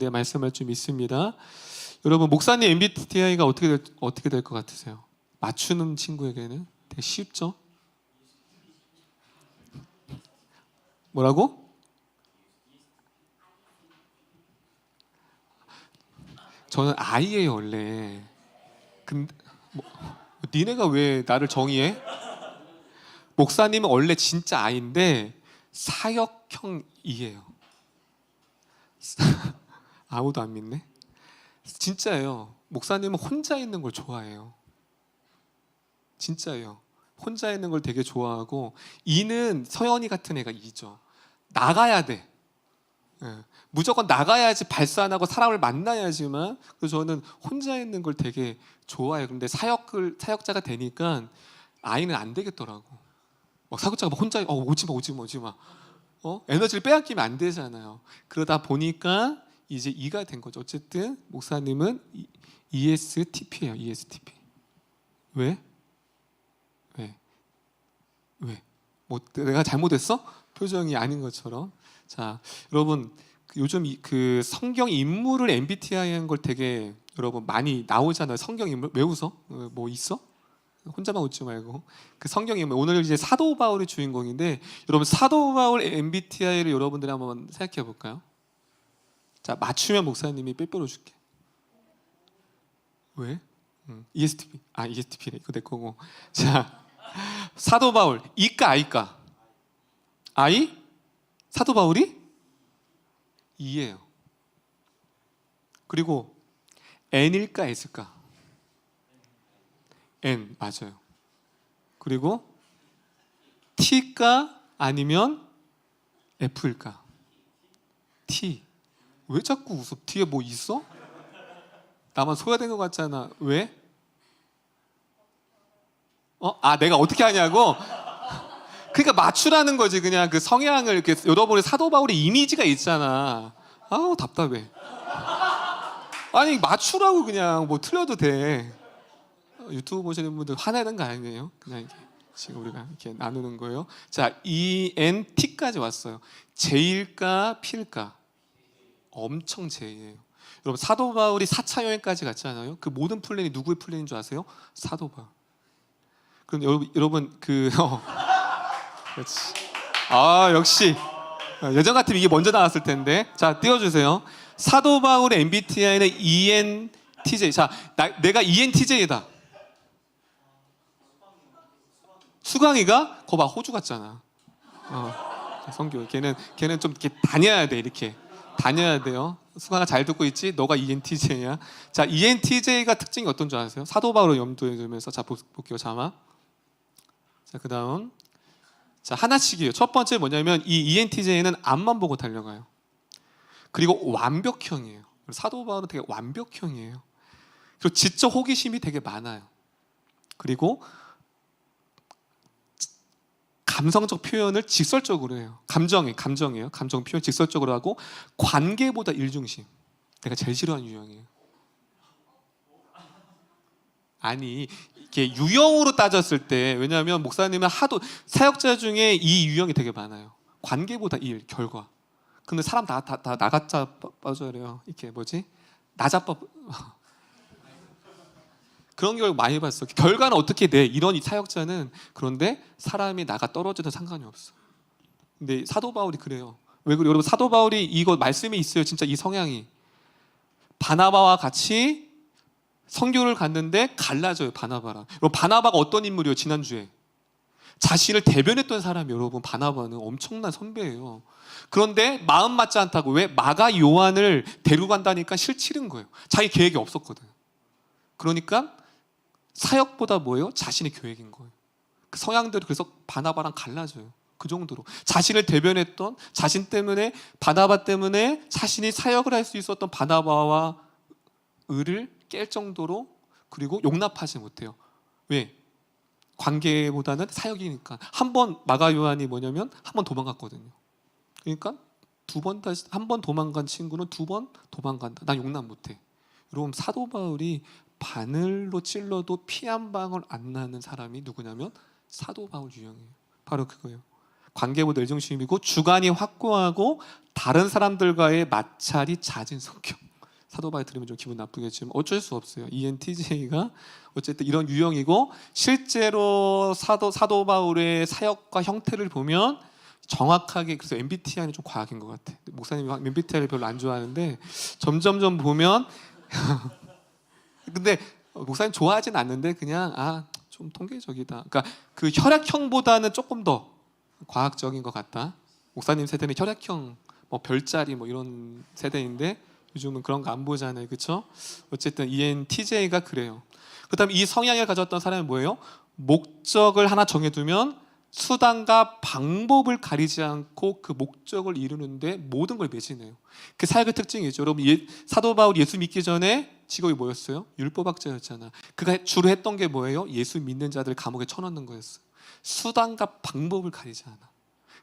네, 말씀할 좀 있습니다. 여러분, 목사님 MBTI가 어떻게 될 것 같으세요? 맞추는 친구에게는 되게 쉽죠? 뭐라고? 저는 I예요 원래. 근데 니네가 왜 나를 정의해? 목사님은 원래 진짜 I인데 사역형 E예요. 아무도 안 믿네. 진짜예요. 목사님은 혼자 있는 걸 좋아해요. 진짜예요. 혼자 있는 걸 되게 좋아하고, E는 서연이 같은 애가 E죠. 나가야 돼. 예. 무조건 나가야지 발산하고 사람을 만나야지만. 그래서 저는 혼자 있는 걸 되게 좋아해요. 근데 사역자가 되니까 I는 안 되겠더라고. 막 사역자가 막 혼자 오지 마. 에너지를 빼앗기면 안 되잖아요. 그러다 보니까 이제 E가 된 거죠. 어쨌든 목사님은 ESTP예요. ESTP. 왜? 뭐 내가 잘못했어? 표정이 아닌 것처럼. 자, 여러분 요즘 그 성경 인물을 MBTI 한 걸 되게 여러분 많이 나오잖아요. 성경 인물 왜 웃어? 뭐 있어? 혼자만 웃지 말고. 그 성경 인물 오늘 이제 사도 바울이 주인공인데, 여러분 사도 바울 MBTI를 여러분들이 한번 생각해 볼까요? 자, 맞추면 목사님이 빼빼로 줄게. 왜? ESTP네. 이거 내 거고. 자, 사도 바울 E가 I가? I? 사도 바울이 E예요. 그리고 N일까 S일까? N, 맞아요. 그리고 T가 아니면 F일까? T. 왜 자꾸 웃어? 뒤에 뭐 있어? 나만 소외된 것 같잖아. 왜? 내가 어떻게 하냐고? 그러니까 맞추라는 거지. 그냥 그 성향을 이렇게. 여러분의 사도 바울의 이미지가 있잖아. 아우 답답해. 아니 맞추라고. 그냥 뭐 틀려도 돼. 유튜브 보시는 분들 화내는 거 아니에요? 그냥 이렇게 지금 우리가 이렇게 나누는 거예요. 자, ENT까지 왔어요. J일까 P일까? 엄청 J예요. 여러분 사도 바울이 4차 여행까지 갔잖아요. 그 모든 플랜이 누구의 플랜인 줄 아세요? 사도 바울. 그럼 여러분 그렇지. 역시 예전 같으면 이게 먼저 나왔을 텐데. 자, 띄워주세요. 사도 바울의 MBTI는 ENTJ. 자, 내가 ENTJ다. 수강이가 거봐 호주 같잖아. 성교. 걔는 좀 이렇게 다녀야 돼. 이렇게 다녀야 돼요. 수강아 잘 듣고 있지? 너가 ENTJ야. 자, ENTJ가 특징이 어떤 줄 아세요? 사도 바울을 염두에 두면서 자 볼게요. 자막. 자, 그다음. 자, 하나씩이에요. 첫 번째 뭐냐면 이 ENTJ는 앞만 보고 달려가요. 그리고 완벽형이에요. 사도 바울은 되게 완벽형이에요. 그리고 지적 호기심이 되게 많아요. 그리고 감성적 표현을 직설적으로 해요. 감정이에요. 감정 표현 직설적으로 하고, 관계보다 일중심. 내가 제일 싫어하는 유형이에요. 아니 이게 유형으로 따졌을 때, 왜냐하면 목사님은 하도 사역자 중에 이 유형이 되게 많아요. 관계보다 일, 결과. 근데 사람 다 나가짜 빠져요. 이렇게 뭐지? 나자빠 그런 경우 많이 봤어. 결과는 어떻게 돼? 이런 이 사역자는. 그런데 사람이 나가 떨어져도 상관이 없어. 근데 사도 바울이 그래요. 왜 그래요? 여러분 사도 바울이 이거 말씀이 있어요. 진짜 이 성향이. 바나바와 같이 선교를 갔는데 갈라져요. 바나바랑. 여러분 바나바가 어떤 인물이에요? 지난주에 자신을 대변했던 사람이. 여러분 바나바는 엄청난 선배예요. 그런데 마음 맞지 않다고. 왜? 마가 요한을 데리고 간다니까 실치른 거예요. 자기 계획이 없었거든. 그러니까 사역보다 뭐예요? 자신의 계획인 거예요. 그 성향대로. 그래서 바나바랑 갈라져요. 그 정도로 자신을 대변했던, 자신 때문에, 바나바 때문에 자신이 사역을 할 수 있었던 바나바와 을을 깰 정도로. 그리고 용납하지 못해요. 왜? 관계보다는 사역이니까. 한 번 마가 요한이 뭐냐면 한 번 도망갔거든요. 그러니까 한 번 도망간 친구는 두 번 도망간다. 난 용납 못해. 여러분 사도 바울이 바늘로 찔러도 피 한 방울 안 나는 사람이 누구냐면 사도 바울 유형이에요. 바로 그거예요. 관계보다 열정심이고 주관이 확고하고 다른 사람들과의 마찰이 잦은 성격. 사도 바울 들으면 좀 기분 나쁘겠지만 어쩔 수 없어요. ENTJ가 어쨌든 이런 유형이고, 실제로 사도 바울의 사역과 형태를 보면 정확하게, 그래서 MBTI는 좀 과학인 것 같아. 목사님이 MBTI를 별로 안 좋아하는데 점점점 보면 근데 목사님 좋아하진 않는데 그냥 좀 통계적이다. 그러니까 그 혈액형보다는 조금 더 과학적인 것 같다. 목사님 세대는 혈액형, 뭐 별자리 뭐 이런 세대인데 요즘은 그런 거 안 보잖아요, 그렇죠? 어쨌든 ENTJ가 그래요. 그다음에 이 성향을 가졌던 사람이 뭐예요? 목적을 하나 정해두면 수단과 방법을 가리지 않고 그 목적을 이루는데 모든 걸 매진해요. 그 사역의 특징이죠. 여러분, 사도 바울 예수 믿기 전에 직업이 뭐였어요? 율법학자였잖아. 그가 주로 했던 게 뭐예요? 예수 믿는 자들 감옥에 쳐넣는 거였어요. 수단과 방법을 가리지 않아.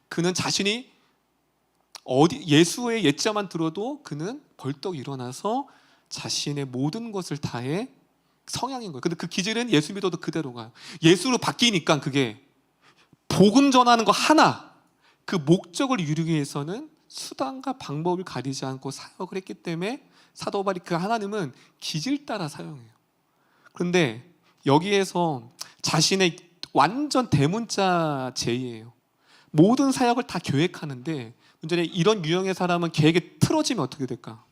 그는 자신이 예수의 예자만 들어도 그는 벌떡 일어나서 자신의 모든 것을 다해 성향인 거예요. 근데 그 기질은 예수 믿어도 그대로 가요. 예수로 바뀌니까 그게 복음 전하는 거 하나, 그 목적을 이루기 위해서는 수단과 방법을 가리지 않고 사역을 했기 때문에 사도 바울이 그 하나님은 기질 따라 사용해요. 그런데 여기에서 자신의 완전 대문자 제의예요. 모든 사역을 다 계획하는데 문제는 이런 유형의 사람은 계획이 틀어지면 어떻게 될까?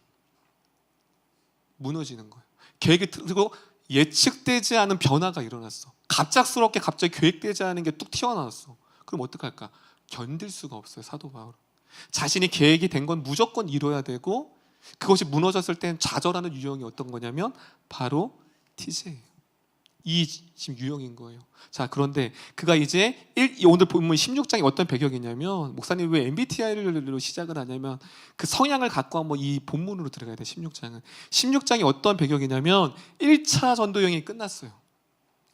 무너지는 거예요. 계획이 틀고 예측되지 않은 변화가 일어났어. 갑작스럽게 갑자기 계획되지 않은 게 뚝 튀어나왔어. 그럼 어떡할까? 견딜 수가 없어요, 사도 바울은. 자신이 계획이 된 건 무조건 이뤄야 되고, 그것이 무너졌을 땐 좌절하는 유형이 어떤 거냐면 바로 TJ예요. 이 지금 유형인 거예요. 자, 그런데 그가 이제 오늘 본문 16장이 어떤 배경이냐면, 목사님 왜 MBTI로 시작을 하냐면 그 성향을 갖고 한번 이 본문으로 들어가야 돼. 16장이 어떤 배경이냐면 1차 전도 여행이 끝났어요.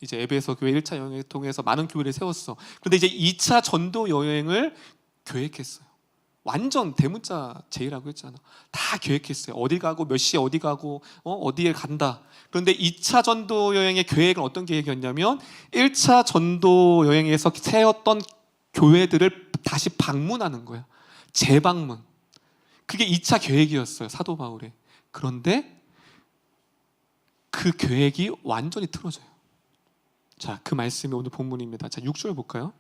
이제 에베소 교회 1차 여행을 통해서 많은 교회를 세웠어. 그런데 이제 2차 전도 여행을 계획했어요. 완전 대문자 제의라고 했잖아. 다 계획했어요. 어디 가고 몇 시에 어디 가고 어디에 간다. 그런데 2차 전도 여행의 계획은 어떤 계획이었냐면 1차 전도 여행에서 세웠던 교회들을 다시 방문하는 거야. 재방문. 그게 2차 계획이었어요, 사도 바울의. 그런데 그 계획이 완전히 틀어져요. 자, 그 말씀이 오늘 본문입니다. 자, 6절 볼까요?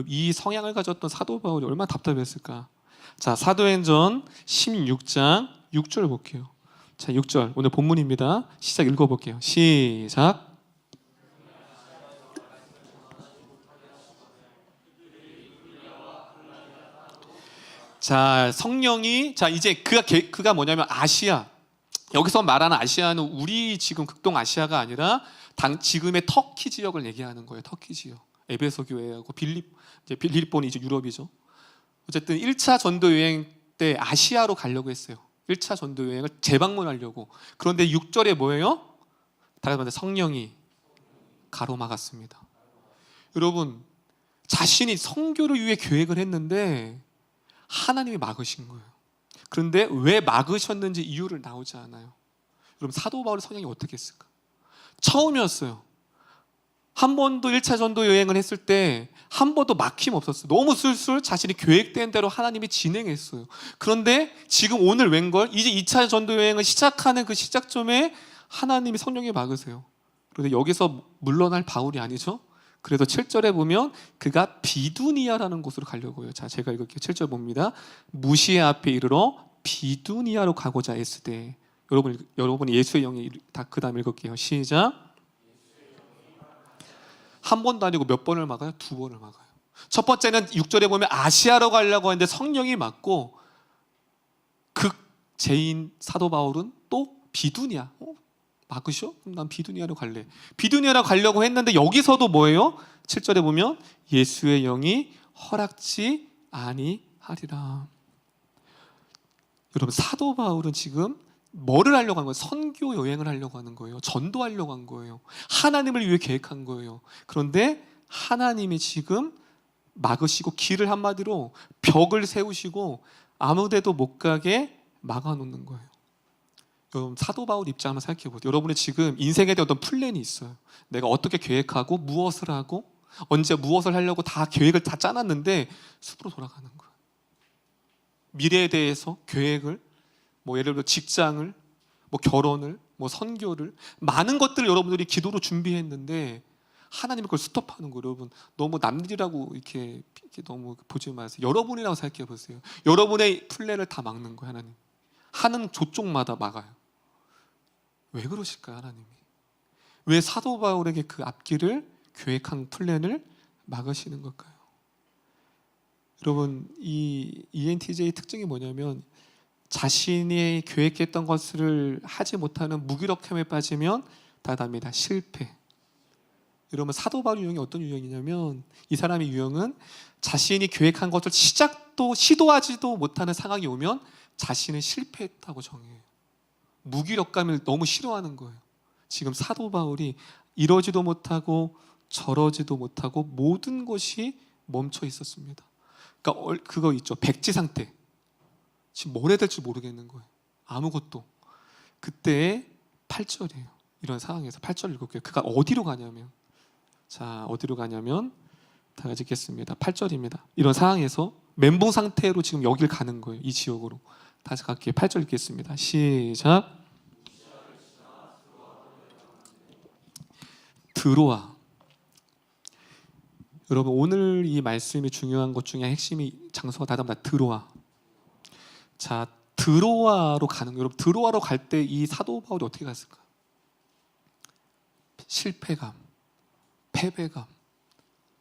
이 성향을 가졌던 사도 바울이 얼마나 답답했을까? 자, 사도행전 16장 6절 볼게요. 자, 6절 오늘 본문입니다. 시작 읽어볼게요. 시작. 자, 성령이, 자, 이제 그가 뭐냐면 아시아, 여기서 말하는 아시아는 우리 지금 극동 아시아가 아니라 지금의 터키 지역을 얘기하는 거예요. 터키 지역. 에베소 교회하고 빌립본이 이제 유럽이죠. 어쨌든 1차 전도 여행 때 아시아로 가려고 했어요. 1차 전도 여행을 재방문하려고. 그런데 6절에 뭐예요? 다시 말해 성령이 가로막았습니다. 여러분, 자신이 선교를 위해 계획을 했는데 하나님이 막으신 거예요. 그런데 왜 막으셨는지 이유를 나오지 않아요. 여러분, 사도 바울의 성향이 어떻게 했을까? 처음이었어요. 한 번도 1차 전도 여행을 했을 때 한 번도 막힘 없었어요. 너무 술술 자신이 계획된 대로 하나님이 진행했어요. 그런데 지금 오늘 웬걸 이제 2차 전도 여행을 시작하는 그 시작점에 하나님이 성령이 막으세요. 그런데 여기서 물러날 바울이 아니죠. 그래서 7절에 보면 그가 비두니아라는 곳으로 가려고 해요. 자, 제가 읽을게요. 7절 봅니다. 무시의 앞에 이르러 비두니아로 가고자 했으되. 여러분이 예수의 영이 다 그 다음 읽을게요. 시작. 한 번도 아니고 몇 번을 막아요? 2번을 막아요. 첫 번째는 6절에 보면 아시아로 가려고 하는데 성령이 막고, 제인 사도 바울은 또 비두니아. 막으셔? 그럼 난 비두니아로 갈래. 비두니아로 가려고 했는데 여기서도 뭐예요? 7절에 보면 예수의 영이 허락지 아니하리라. 여러분, 사도 바울은 지금 뭐를 하려고 한 거예요? 선교 여행을 하려고 하는 거예요. 전도하려고 한 거예요. 하나님을 위해 계획한 거예요. 그런데 하나님이 지금 막으시고 길을 한마디로 벽을 세우시고 아무데도 못 가게 막아놓는 거예요. 여러분, 사도 바울 입장을 생각해 보세요. 여러분의 지금 인생에 대한 어떤 플랜이 있어요. 내가 어떻게 계획하고 무엇을 하고 언제 무엇을 하려고 다 계획을 다 짜놨는데 숲으로 돌아가는 거예요. 미래에 대해서 계획을, 뭐 예를 들어 직장을, 뭐 결혼을, 뭐 선교를, 많은 것들을 여러분들이 기도로 준비했는데 하나님이 그걸 스톱하는 거예요. 여러분, 너무 남일이라고 이렇게 너무 보지 마세요. 여러분이라고 생각해 보세요. 여러분의 플랜을 다 막는 거예요. 하나님 하는 조쪽마다 막아요. 왜 그러실까요? 하나님이 왜 사도 바울에게 그 앞길을 계획한 플랜을 막으시는 걸까요? 여러분, 이 ENTJ의 특징이 뭐냐면 자신이 계획했던 것을 하지 못하는 무기력함에 빠지면 다답니다. 실패. 여러분, 사도 바울 유형이 어떤 유형이냐면 이 사람의 유형은 자신이 계획한 것을 시도하지도 못하는 상황이 오면 자신은 실패했다고 정해요. 무기력감을 너무 싫어하는 거예요. 지금 사도 바울이 이러지도 못하고 저러지도 못하고 모든 것이 멈춰 있었습니다. 그러니까 그거 있죠. 백지 상태. 지금 뭘 해야 될지 모르겠는 거예요. 아무것도. 그때 8절이에요. 이런 상황에서 8절 읽을게요. 그가 어디로 가냐면, 자, 어디로 가냐면 다 같이 읽겠습니다. 8절입니다. 이런 상황에서 멘붕 상태로 지금 여길 가는 거예요. 이 지역으로. 다시 갈게요. 8절 읽겠습니다. 시작. 드로아. 여러분, 오늘 이 말씀이 중요한 것 중에 핵심이 장소가 다답니다. 드로아. 자, 드로아로 가는 거예요. 여러분, 드로아로 갈 때 이 사도 바울이 어떻게 갔을까? 실패감, 패배감,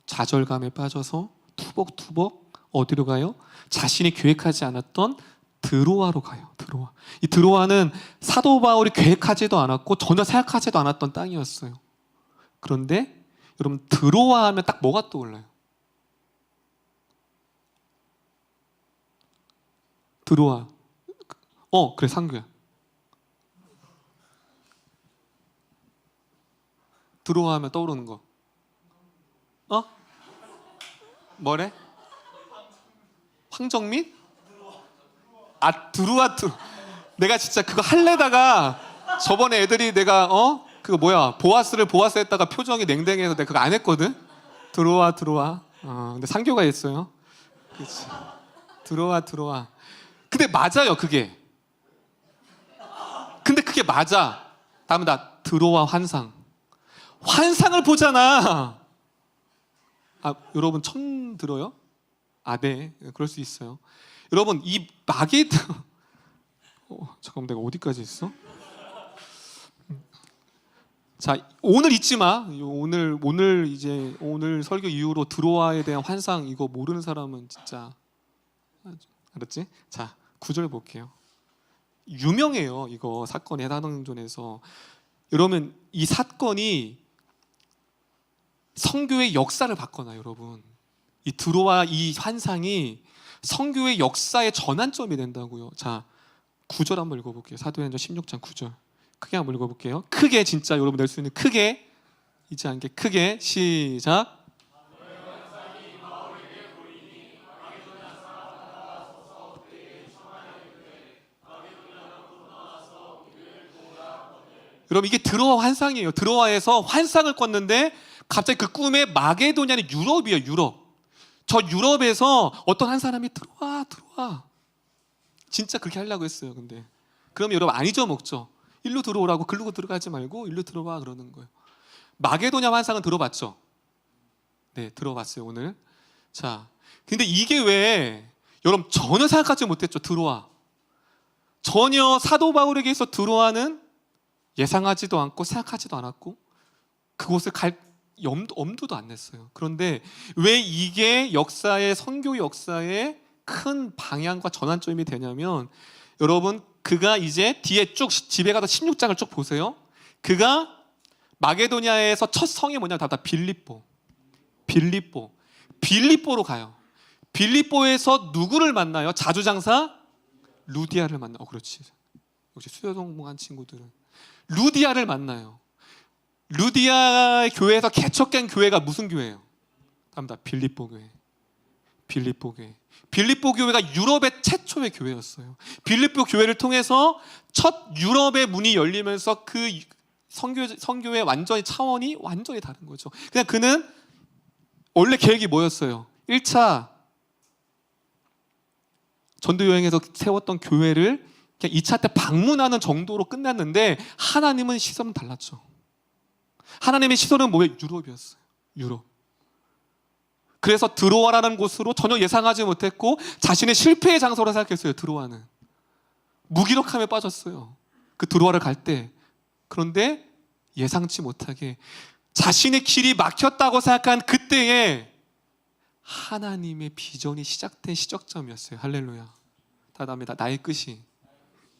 좌절감에 빠져서 투벅투벅 어디로 가요? 자신이 계획하지 않았던 드로아로 가요. 드로아. 이 드로아는 사도 바울이 계획하지도 않았고 전혀 생각하지도 않았던 땅이었어요. 그런데 여러분, 드로아 하면 딱 뭐가 떠올라요? 드로아. 그래, 상규야. 드로아 하면 떠오르는 거. 뭐래? 황정민? 드로아. 내가 진짜 그거 할래다가 저번에 애들이 내가 그거 뭐야, 보아스 했다가 표정이 냉랭해서 내가 그거 안 했거든. 드로아. 근데 상교가 했어요. 그렇지. 드로아. 근데 맞아요, 그게. 근데 그게 맞아. 다음은 드로아 환상을 보잖아. 여러분 처음 들어요? 네, 그럴 수 있어요. 여러분, 이 잠깐만, 내가 어디까지 했어? 자, 오늘 잊지 마. 오늘 설교 이후로 드로아에 대한 환상 이거 모르는 사람은 진짜, 알았지? 자, 9절 볼게요. 유명해요, 이거 사건이 사도행전에서. 여러분, 이 사건이 성교의 역사를 바꿔놔요. 여러분, 이 드로아 이 환상이 성교의 역사의 전환점이 된다고요. 자, 9절 한번 읽어볼게요. 사도행전 16장 9절. 크게 한번 읽어볼게요. 크게, 진짜 여러분 낼 수 있는 크게, 잊지 않게 크게. 시작. 여러분, 이게 드로아 환상이에요. 드로아에서 환상을 꿨는데 갑자기 그 꿈에 마게도냐는 유럽이에요. 유럽. 저 유럽에서 어떤 한 사람이 들어와. 진짜 그렇게 하려고 했어요. 근데 그러면 여러분 안 잊어먹죠. 일로 들어오라고, 글로 들어가지 말고 일로 들어와 그러는 거예요. 마게도냐 환상은 들어봤죠? 네, 들어봤어요 오늘. 자, 근데 이게 왜 여러분 전혀 생각하지 못했죠? 드로아. 전혀 사도 바울에게서 드로아는 예상하지도 않고 생각하지도 않았고 그곳을 갈 엄두도 안 냈어요. 그런데 왜 이게 선교 역사의 큰 방향과 전환점이 되냐면, 여러분, 그가 이제 뒤에 쭉 집에 가서 16장을 쭉 보세요. 그가 마게도냐에서 첫 성이 뭐냐면 다 빌립보로 가요. 빌립보에서 누구를 만나요? 자주장사 루디아를 만나요. 그렇지. 역시 수요동한 친구들은 루디아를 만나요. 루디아 교회에서 개척된 교회가 무슨 교회예요? 답니다. 빌립보 교회. 빌립보 교회가 유럽의 최초의 교회였어요. 빌립보 교회를 통해서 첫 유럽의 문이 열리면서 그 성교의 차원이 완전히 다른 거죠. 그냥 그는 원래 계획이 뭐였어요? 1차 전도 여행에서 세웠던 교회를 그냥 2차 때 방문하는 정도로 끝났는데 하나님은 시선은 달랐죠. 하나님의 시선은 뭐예요? 유럽이었어요. 유럽. 그래서 드로아라는 곳으로 전혀 예상하지 못했고 자신의 실패의 장소로 생각했어요. 드로아는 무기력함에 빠졌어요. 그 드로아를 갈 때. 그런데 예상치 못하게 자신의 길이 막혔다고 생각한 그때에 하나님의 비전이 시작된 시작점이었어요. 할렐루야. 다답니다. 나의 끝이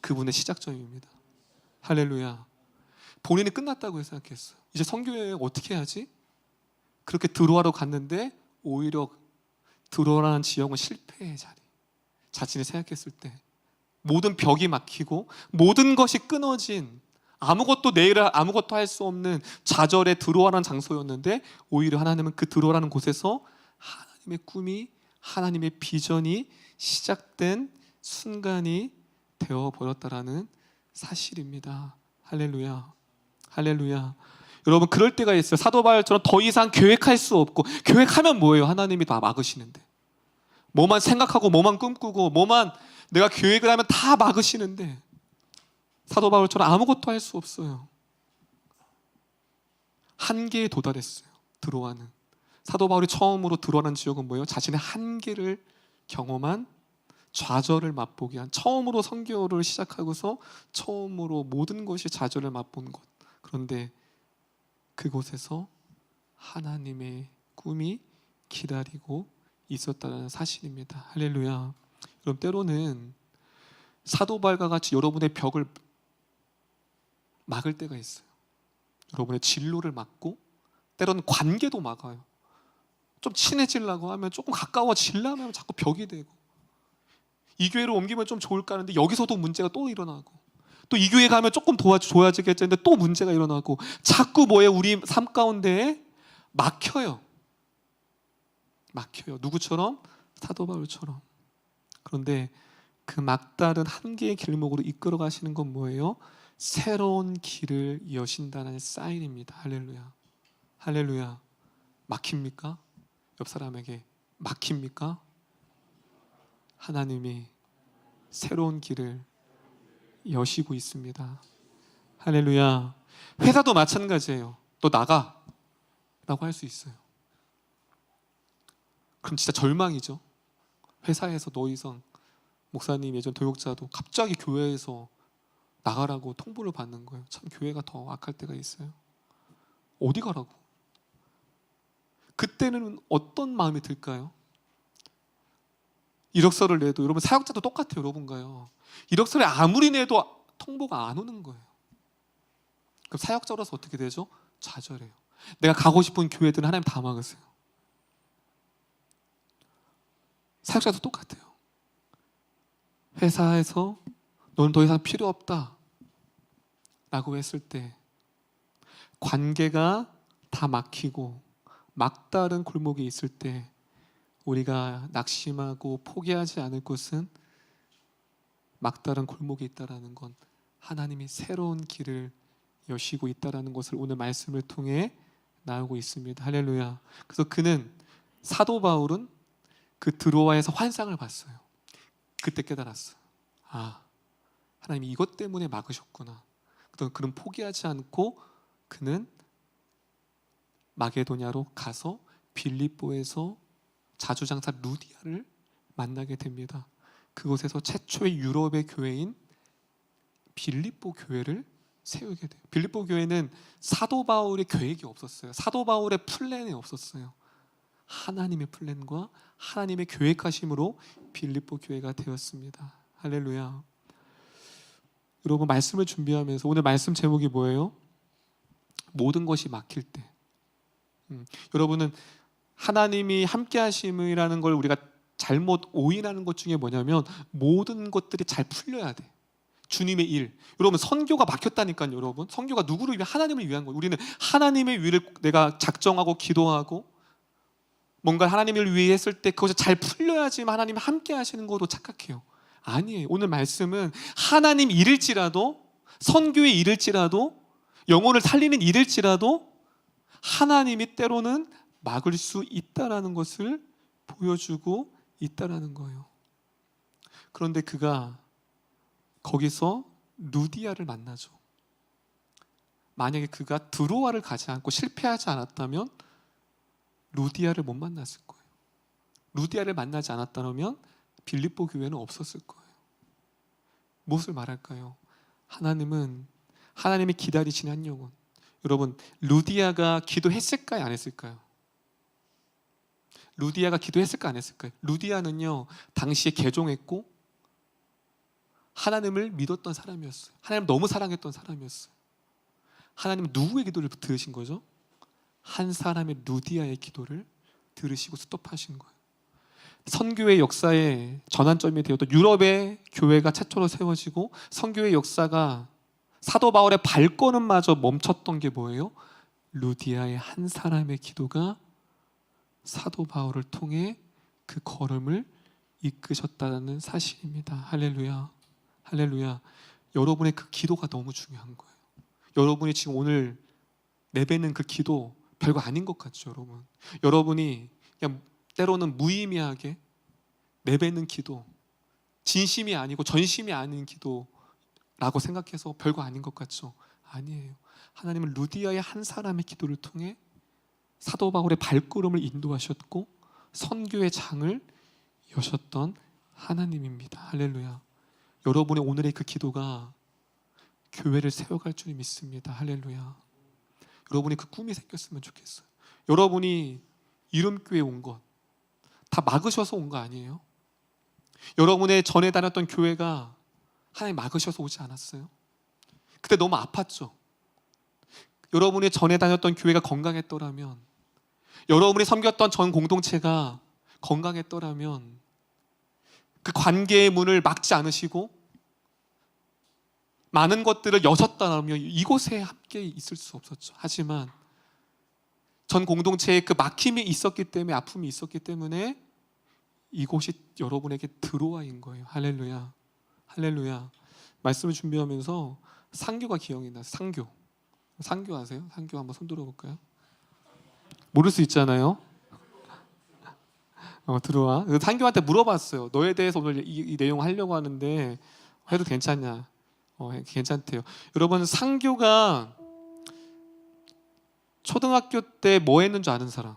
그분의 시작점입니다. 할렐루야. 본인이 끝났다고 생각했어요. 이제 선교여행 어떻게 해야지? 그렇게 드로아로 갔는데 오히려 드로아라는 지역은 실패의 자리. 자신이 생각했을 때 모든 벽이 막히고 모든 것이 끊어진 아무것도 내일을 아무것도 할 수 없는 좌절의 드로아라는 장소였는데 오히려 하나님은 그 드로아라는 곳에서 하나님의 꿈이 하나님의 비전이 시작된 순간이 되어버렸다라는 사실입니다. 할렐루야. 할렐루야. 여러분 그럴 때가 있어요. 사도 바울처럼 더 이상 계획할 수 없고 계획하면 뭐예요? 하나님이 다 막으시는데 뭐만 생각하고 뭐만 꿈꾸고 뭐만 내가 계획을 하면 다 막으시는데 사도 바울처럼 아무것도 할 수 없어요. 한계에 도달했어요. 드로아는. 사도 바울이 처음으로 드로아라는 지역은 뭐예요? 자신의 한계를 경험한 좌절을 맛보게 한 처음으로 선교를 시작하고서 처음으로 모든 것이 좌절을 맛본 곳. 그런데 그곳에서 하나님의 꿈이 기다리고 있었다는 사실입니다. 할렐루야. 여러분 때로는 사도 바울과 같이 여러분의 벽을 막을 때가 있어요. 여러분의 진로를 막고 때로는 관계도 막아요. 좀 친해지려고 하면 조금 가까워지려면 자꾸 벽이 되고 이 교회로 옮기면 좀 좋을까 하는데 여기서도 문제가 또 일어나고 또 이 교회 가면 조금 도와줘야겠지 했는데 또 문제가 일어나고 자꾸 뭐예요? 우리 삶 가운데에 막혀요. 막혀요. 누구처럼? 사도 바울처럼. 그런데 그 막다른 한계의 길목으로 이끌어 가시는 건 뭐예요? 새로운 길을 여신다는 사인입니다. 할렐루야. 할렐루야. 막힙니까? 옆 사람에게 막힙니까? 하나님이 새로운 길을 여시고 있습니다. 할렐루야. 회사도 마찬가지예요. 너 나가 라고 할 수 있어요. 그럼 진짜 절망이죠. 회사에서 더 이상 목사님 예전 도역자도 갑자기 교회에서 나가라고 통보를 받는 거예요. 참 교회가 더 악할 때가 있어요. 어디 가라고? 그때는 어떤 마음이 들까요? 이력서를 내도 여러분 사역자도 똑같아요. 여러분가요. 이력서를 아무리 내도 통보가 안 오는 거예요. 그럼 사역자로서 어떻게 되죠? 좌절해요. 내가 가고 싶은 교회들은 하나님 다 막으세요. 사역자도 똑같아요. 회사에서 너는 더 이상 필요 없다 라고 했을 때 관계가 다 막히고 막다른 골목에 있을 때 우리가 낙심하고 포기하지 않을 곳은 막다른 골목에 있다라는 건 하나님이 새로운 길을 여시고 있다라는 것을 오늘 말씀을 통해 나오고 있습니다. 할렐루야. 그래서 사도 바울은 그 드로아에서 환상을 봤어요. 그때 깨달았어요. 아, 하나님이 이것 때문에 막으셨구나. 그는 포기하지 않고 그는 마게도냐로 가서 빌립보에서 자주장사 루디아를 만나게 됩니다. 그곳에서 최초의 유럽의 교회인 빌립보 교회를 세우게 돼요. 빌립보 교회는 사도 바울의 계획이 없었어요. 사도 바울의 플랜이 없었어요. 하나님의 플랜과 하나님의 계획하심으로 빌립보 교회가 되었습니다. 할렐루야. 여러분 말씀을 준비하면서 오늘 말씀 제목이 뭐예요? 모든 것이 막힐 때. 여러분은 하나님이 함께 하심이라는 걸 우리가 잘못 오인하는 것 중에 뭐냐면 모든 것들이 잘 풀려야 돼. 주님의 일. 여러분 선교가 막혔다니까요. 여러분 선교가 누구를 위해? 하나님을 위한 거예요. 우리는 하나님의 일을 내가 작정하고 기도하고 뭔가 하나님을 위해 했을 때 그것이 잘 풀려야지만 하나님이 함께 하시는 것도 착각해요. 아니에요. 오늘 말씀은 하나님 일일지라도 선교의 일일지라도 영혼을 살리는 일일지라도 하나님이 때로는 막을 수 있다라는 것을 보여주고 있다라는 거예요. 그런데 그가 거기서 루디아를 만나죠. 만약에 그가 드로아를 가지 않고 실패하지 않았다면 루디아를 못 만났을 거예요. 루디아를 만나지 않았다면 빌립보 교회는 없었을 거예요. 무엇을 말할까요? 하나님이 기다리신 한 영혼. 여러분, 루디아가 기도했을까요? 안 했을까요? 루디아가 기도했을까 안 했을까요? 루디아는요, 당시에 개종했고 하나님을 믿었던 사람이었어요. 하나님 너무 사랑했던 사람이었어요. 하나님은 누구의 기도를 들으신 거죠? 한 사람의 루디아의 기도를 들으시고 스톱하신 거예요. 선교의 역사의 전환점이 되었던 유럽의 교회가 최초로 세워지고 선교의 역사가 사도 바울의 발걸음마저 멈췄던 게 뭐예요? 루디아의 한 사람의 기도가 사도 바울을 통해 그 걸음을 이끄셨다는 사실입니다. 할렐루야. 할렐루야. 여러분의 그 기도가 너무 중요한 거예요. 여러분이 지금 오늘 내뱉는 그 기도 별거 아닌 것 같죠, 여러분? 여러분이 그냥 때로는 무의미하게 내뱉는 기도, 진심이 아니고 전심이 아닌 기도라고 생각해서 별거 아닌 것 같죠? 아니에요. 하나님은 루디아의 한 사람의 기도를 통해 사도 바울의 발걸음을 인도하셨고 선교의 장을 여셨던 하나님입니다. 할렐루야. 여러분의 오늘의 그 기도가 교회를 세워갈 줄 믿습니다. 할렐루야. 여러분이 그 꿈이 생겼으면 좋겠어요. 여러분이 이름교회 온 것 다 막으셔서 온 거 아니에요? 여러분의 전에 다녔던 교회가 하나님 막으셔서 오지 않았어요? 그때 너무 아팠죠? 여러분의 전에 다녔던 교회가 건강했더라면, 여러분이 섬겼던 전 공동체가 건강했더라면 그 관계의 문을 막지 않으시고 많은 것들을 여셨다면 이곳에 함께 있을 수 없었죠. 하지만 전 공동체에 그 막힘이 있었기 때문에, 아픔이 있었기 때문에 이곳이 여러분에게 들어와인 거예요. 할렐루야. 할렐루야. 말씀을 준비하면서 상교가 기억이 나요. 상교 아세요? 상교 한번 손 들어볼까요? 모를 수 있잖아요. 들어와. 상교한테 물어봤어요. 너에 대해서 오늘 이 내용 하려고 하는데 해도 괜찮냐? 괜찮대요. 여러분, 상교가 초등학교 때 뭐 했는 줄 아는 사람?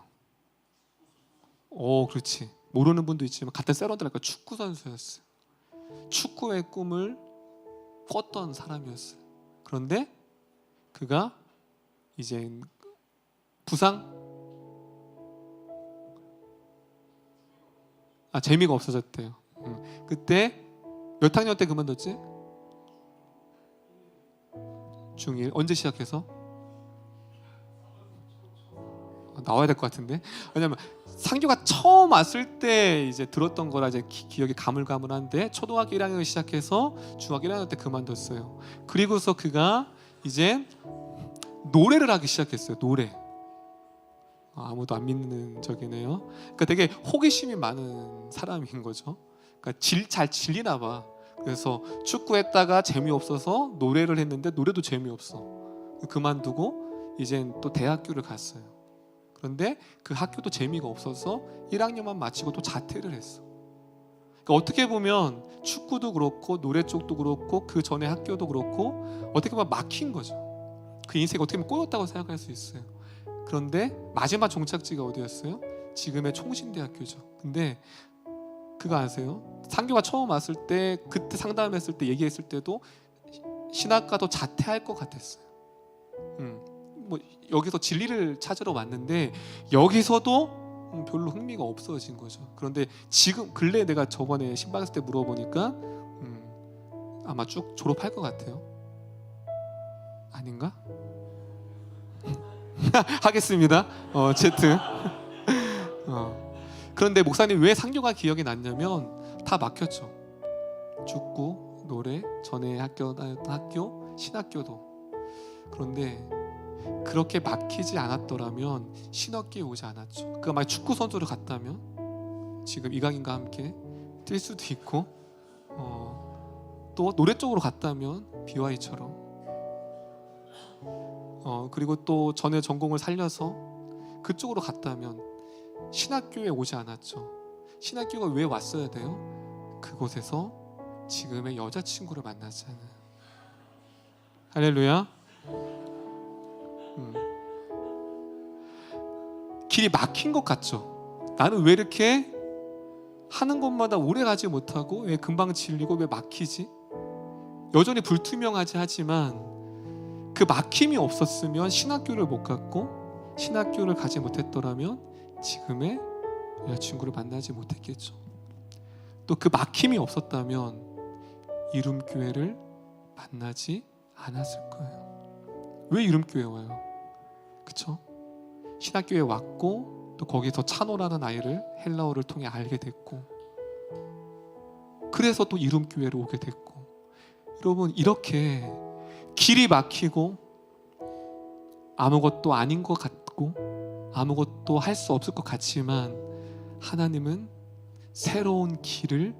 그렇지. 모르는 분도 있지만 같은 세런들니까 축구 선수였어요. 축구의 꿈을 꿨던 사람이었어요. 그런데 그가 이제 재미가 없어졌대요. 그때 몇 학년 때 그만뒀지? 중1. 언제 시작해서? 나와야 될 것 같은데. 왜냐면 상교가 처음 왔을 때 이제 들었던 거라 이제 기억이 가물가물한데 초등학교 1학년 시작해서 중학교 1학년 때 그만뒀어요. 그리고서 그가 이제 노래를 하기 시작했어요. 노래. 아무도 안 믿는 적이네요. 그러니까 되게 호기심이 많은 사람인 거죠. 그러니까 잘 질리나 봐. 그래서 축구했다가 재미없어서 노래를 했는데 노래도 재미없어. 그만두고 이제 또 대학교를 갔어요. 그런데 그 학교도 재미가 없어서 1학년만 마치고 또 자퇴를 했어. 그러니까 어떻게 보면 축구도 그렇고 노래 쪽도 그렇고 그 전에 학교도 그렇고 어떻게 보면 막힌 거죠. 그 인생이 어떻게 보면 꼬였다고 생각할 수 있어요. 그런데 마지막 종착지가 어디였어요? 지금의 총신대학교죠. 근데 그거 아세요? 상교가 처음 왔을 때 그때 상담했을 때 얘기했을 때도 신학과도 자퇴할 것 같았어요. 뭐 여기서 진리를 찾으러 왔는데 여기서도 별로 흥미가 없어진 거죠. 그런데 지금 근래 내가 저번에 신방했을 때 물어보니까 아마 쭉 졸업할 것 같아요. 아닌가? 하겠습니다. 어쨌든 그런데 목사님 왜 상교가 기억이 났냐면 다 막혔죠. 축구, 노래, 전에 다녔던 학교, 신학교도. 그런데 그렇게 막히지 않았더라면 신학교에 오지 않았죠. 그가 만약 축구 선수를 갔다면 지금 이강인과 함께 뛸 수도 있고 또 노래 쪽으로 갔다면 BY처럼 그리고 또 전에 전공을 살려서 그쪽으로 갔다면 신학교에 오지 않았죠. 신학교가 왜 왔어야 돼요? 그곳에서 지금의 여자친구를 만났잖아요. 할렐루야. 길이 막힌 것 같죠. 나는 왜 이렇게 하는 것마다 오래 가지 못하고, 왜 금방 질리고, 왜 막히지? 여전히 불투명하지 하지만 그 막힘이 없었으면 신학교를 못 갔고, 신학교를 가지 못했더라면 지금의 여자친구를 만나지 못했겠죠. 또 그 막힘이 없었다면 이룸교회를 만나지 않았을 거예요. 왜 이룸교회 와요? 그쵸? 신학교에 왔고, 또 거기서 찬호라는 아이를 헬라어를 통해 알게 됐고, 그래서 또 이룸교회로 오게 됐고. 여러분, 이렇게 길이 막히고 아무것도 아닌 것 같고 아무것도 할 수 없을 것 같지만, 하나님은 새로운 길을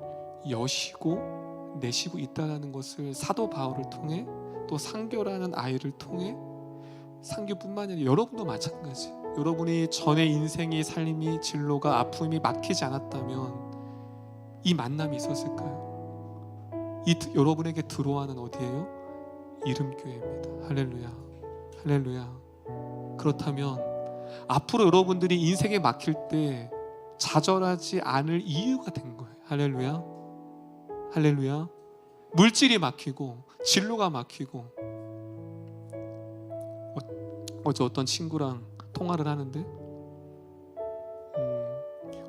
여시고 내시고 있다는 것을 사도 바울을 통해, 또 상교라는 아이를 통해, 상교뿐만 아니라 여러분도 마찬가지. 여러분이 전에 인생의 삶이, 진로가, 아픔이 막히지 않았다면 이 만남이 있었을까요? 여러분에게 들어와는 어디예요? 이름교회입니다. 할렐루야. 할렐루야. 그렇다면 앞으로 여러분들이 인생에 막힐 때 좌절하지 않을 이유가 된 거예요. 할렐루야. 할렐루야. 물질이 막히고 진로가 막히고, 어제 어떤 친구랑 통화를 하는데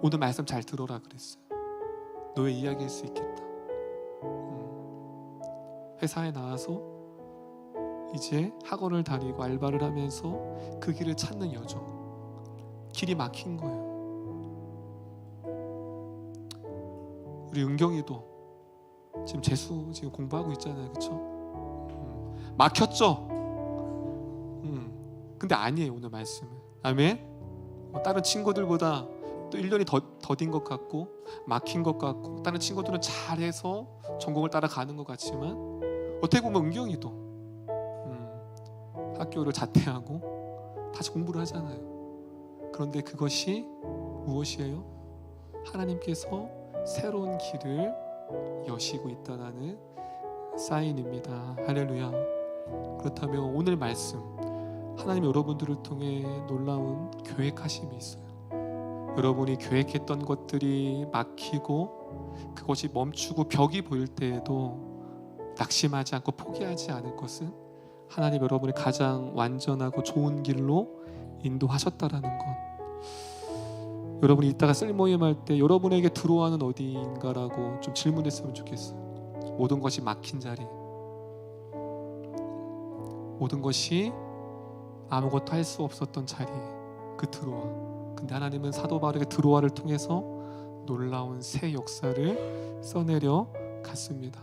오늘 말씀 잘 들어라 그랬어요. 너의 이야기할 수 있겠다. 회사에 나와서 이제 학원을 다니고 알바를 하면서 그 길을 찾는 여정. 길이 막힌 거예요. 우리 은경이도 지금 재수 지금 공부하고 있잖아요. 그렇죠? 막혔죠? 근데 아니에요, 오늘 말씀은. 아멘. 다른 친구들보다 또 1년이 더딘 것 같고 막힌 것 같고, 다른 친구들은 잘해서 전공을 따라가는 것 같지만, 어떻게 보면 은경이도 학교를 자퇴하고 다시 공부를 하잖아요. 그런데 그것이 무엇이에요? 하나님께서 새로운 길을 여시고 있다는 사인입니다. 할렐루야. 그렇다면 오늘 말씀, 하나님 여러분들을 통해 놀라운 계획하심이 있어요. 여러분이 계획했던 것들이 막히고 그것이 멈추고 벽이 보일 때에도 낙심하지 않고 포기하지 않을 것은 하나님 여러분이 가장 완전하고 좋은 길로 인도하셨다라는 것. 여러분이 이따가 쓸모임할 때 여러분에게 들어와는 어디인가라고 좀 질문했으면 좋겠어요. 모든 것이 막힌 자리, 모든 것이 아무것도 할 수 없었던 자리, 그 들어와. 근데 하나님은 사도 바울에게 들어와를 통해서 놀라운 새 역사를 써내려 갔습니다.